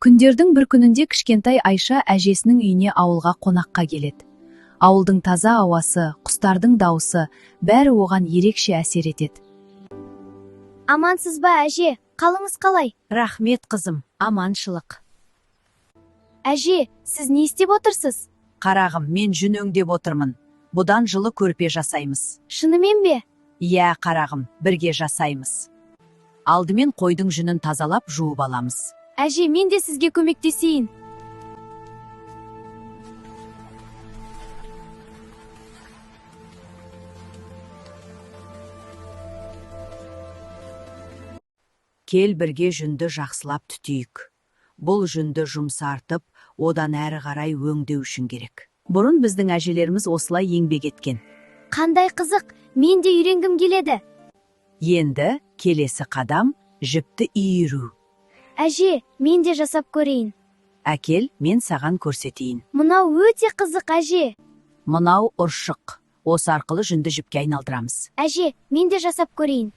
Күндердің бір күнінде кішкентай Айша әжесінің үйіне ауылға қонаққа келеді. Ауылдың таза ауасы, құстардың дауысы, бәрі оған ерекше әсер етеді. Амансыз ба, әже? Қалыңыз қалай? Рахмет қызым, аманшылық. Әже, сіз не істеп отырсыз? Қарағым, мен жүн өңдеп отырмын. Бұдан жылы көрпе жасаймыз. Шынымен бе? Иә, қарағым, бірге жасаймыз. Алдымен қойдың жүнін тазалап жуып аламыз. Әже, мен де сізге көмектесейін. Кел бірге жүнді жақсылап түтейік. Бұл жүнді жұмсартып, одан әрі қарай өңдеу үшін керек. Бұрын біздің әжелеріміз осылай еңбек еткен. Қандай қызық, мен де үйренгім келеді. Енді келесі қадам жіпті иіру. Әже, мен де жасап көрейін. Әкел, мен саған көрсетейін. Мынау өте қызық, әже. Мынау ұршық. Осы арқылы жүнді жіпке айналдырамыз. Әже, мен де жасап көрейін.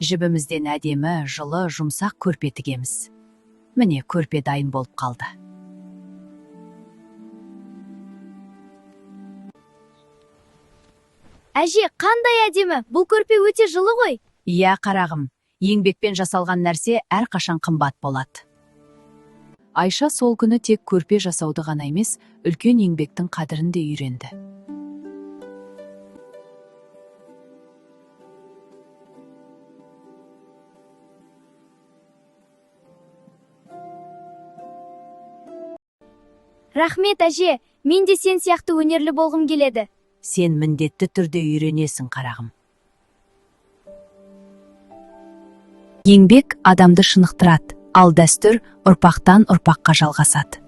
Жібімізден әдемі, жылы, жұмсақ көрпе тігеміз. Міне, көрпе дайын болып қалды. Әже, қандай әдемі, бұл көрпе өте жылы ғой. Иә, қарағым, еңбекпен жасалған нәрсе әрқашан қымбат болады. Айша сол күні тек көрпе жасауды ғана емес, үлкен еңбектің қадірін де үйренді. Рахмет, әже, мен де сен сияқты өнерлі болғым келеді. Сен міндетті түрде үйренесің, қарағым. Еңбек адамды шынықтырады, ал дәстүр ұрпақтан ұрпаққа жалғасады.